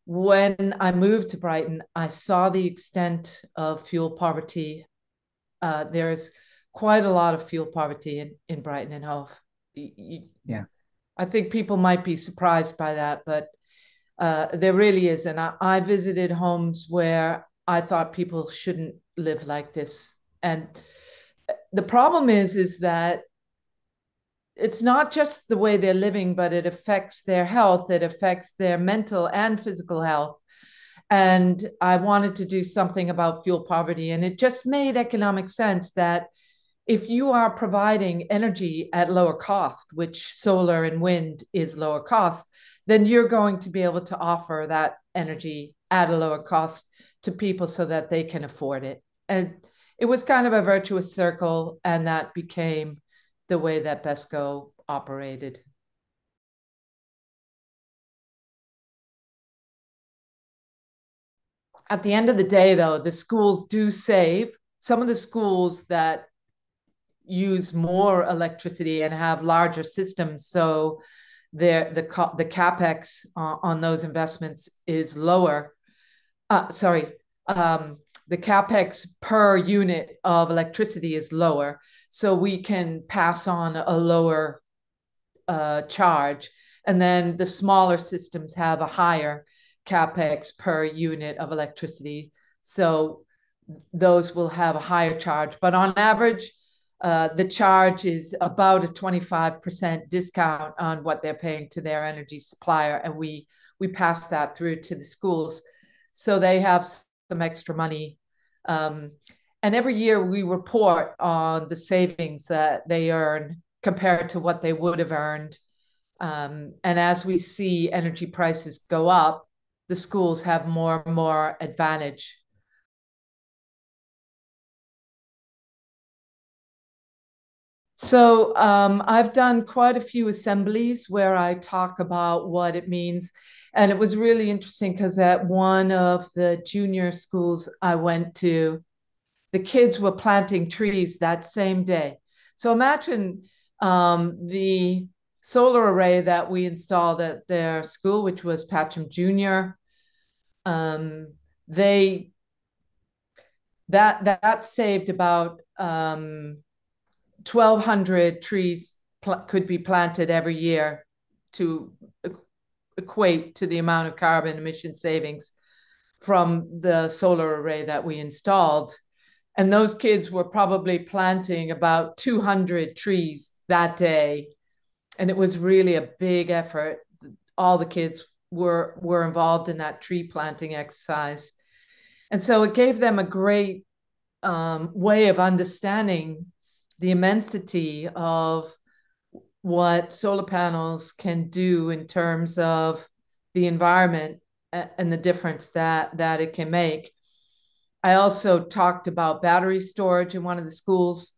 when I moved to Brighton, I saw the extent of fuel poverty. There's quite a lot of fuel poverty in Brighton and Hove. Yeah. I think people might be surprised by that, but there really is. And I visited homes where I thought people shouldn't live like this. And the problem is that it's not just the way they're living, but it affects their health. It affects their mental and physical health. And I wanted to do something about fuel poverty. And it just made economic sense that if you are providing energy at lower cost, which solar and wind is lower cost, then you're going to be able to offer that energy at a lower cost to people so that they can afford it. And it was kind of a virtuous circle, and that became the way that BHESCo operated. At the end of the day, though, the schools do save. Some of the schools that use more electricity and have larger systems, so the capex on those investments is lower. Sorry, the capex per unit of electricity is lower, so we can pass on a lower charge, and then the smaller systems have a higher capex per unit of electricity, so those will have a higher charge. But on average, the charge is about a 25% discount on what they're paying to their energy supplier, and we pass that through to the schools, so they have some extra money. And every year we report on the savings that they earn compared to what they would have earned. And as we see energy prices go up, the schools have more and more advantage. So I've done quite a few assemblies where I talk about what it means. And it was really interesting because at one of the junior schools I went to, the kids were planting trees that same day. So imagine the solar array that we installed at their school, which was Patcham Junior. They that saved about 1,200 trees could be planted every year to equate to the amount of carbon emission savings from the solar array that we installed. And those kids were probably planting about 200 trees that day. And it was really a big effort. All the kids were involved in that tree planting exercise. And so it gave them a great way of understanding the immensity of what solar panels can do in terms of the environment and the difference that it can make. I also talked about battery storage in one of the schools,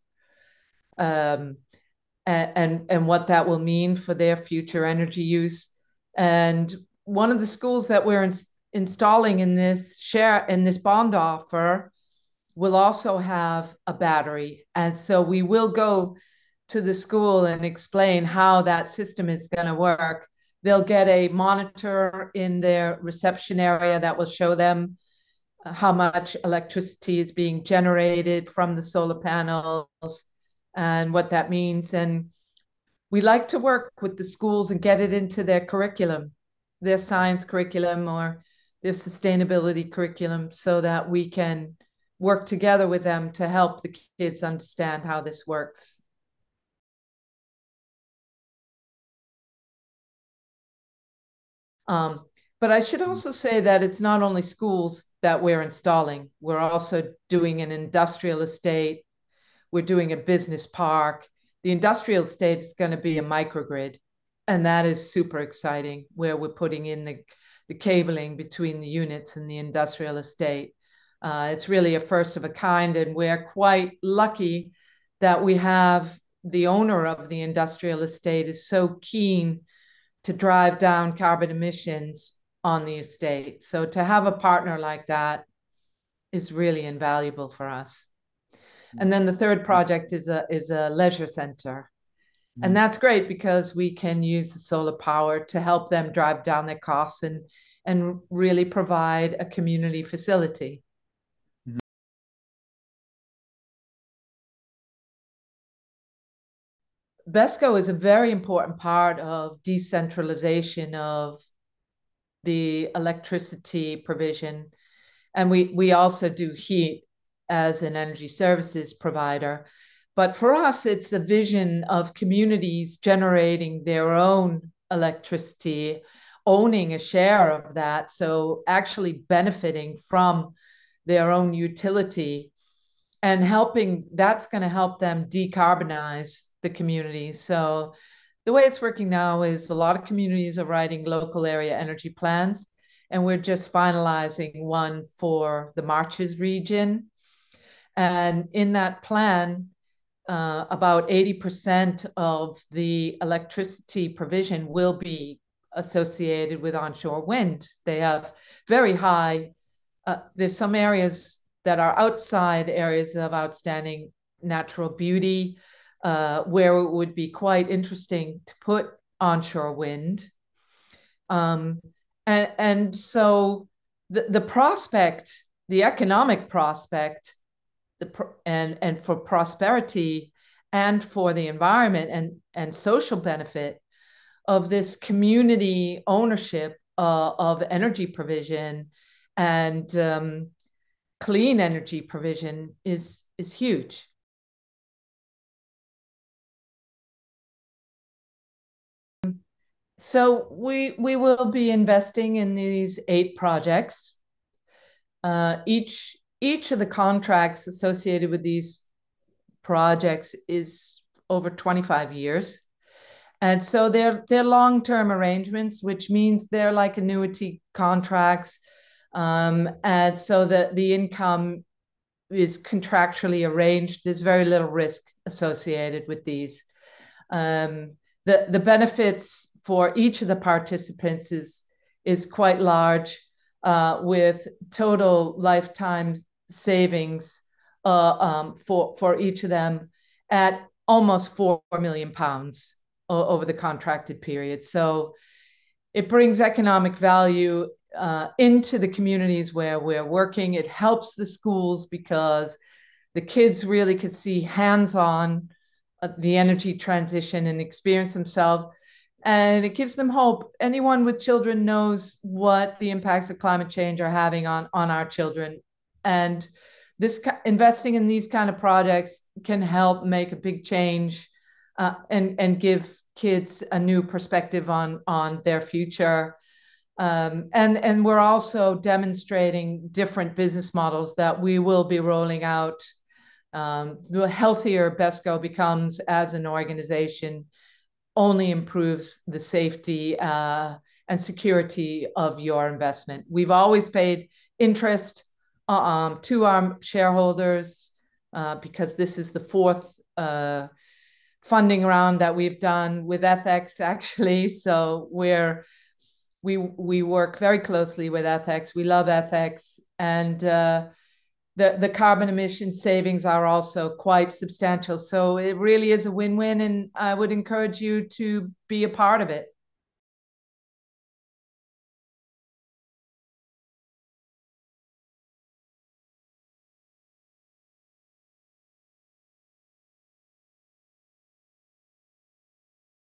and what that will mean for their future energy use. And one of the schools that we're installing in this bond offer will also have a battery. And so we will go to the school and explain how that system is going to work. They'll get a monitor in their reception area that will show them how much electricity is being generated from the solar panels and what that means. And we like to work with the schools and get it into their curriculum, their science curriculum or their sustainability curriculum, so that we can work together with them to help the kids understand how this works. But I should also say that it's not only schools that we're installing. We're also doing an industrial estate. We're doing a business park. The industrial estate is going to be a microgrid, and that is super exciting, where we're putting in the cabling between the units and the industrial estate. It's really a first of a kind, and we're quite lucky that we have the owner of the industrial estate is so keen to drive down carbon emissions on the estate. So to have a partner like that is really invaluable for us. And then the third project is a leisure center. And that's great because we can use the solar power to help them drive down their costs and and really provide a community facility. BHESCo is a very important part of decentralization of the electricity provision. And we also do heat as an energy services provider. But for us, it's the vision of communities generating their own electricity, owning a share of that. So actually benefiting from their own utility and helping, that's going to help them decarbonize the community. So the way it's working now is a lot of communities are writing local area energy plans, and we're just finalizing one for the Marches region. And in that plan, about 80% of the electricity provision will be associated with onshore wind. They have very high, there's some areas that are outside areas of outstanding natural beauty, where it would be quite interesting to put onshore wind. And so the prospect, the economic prospect, and for prosperity and for the environment and social benefit of this community ownership of energy provision and clean energy provision is huge. So we will be investing in these 8 projects. Each of the contracts associated with these projects is over 25 years. And so they're long-term arrangements, which means they're like annuity contracts. And so the income is contractually arranged. There's very little risk associated with these. The benefits for each of the participants is quite large, with total lifetime savings for each of them at almost £4 million over the contracted period. So it brings economic value into the communities where we're working. It helps the schools because the kids really could see hands-on the energy transition and experience themselves. And it gives them hope. Anyone with children knows what the impacts of climate change are having on our children. And investing in these kind of projects can help make a big change and give kids a new perspective on their future. And we're also demonstrating different business models that we will be rolling out. The healthier BHESCo becomes as an organization only improves the safety and security of your investment. We've always paid interest to our shareholders because this is the 4th funding round that we've done with FX, actually. So we work very closely with FX. We love FX, and the carbon emission savings are also quite substantial. So it really is a win-win, and I would encourage you to be a part of it.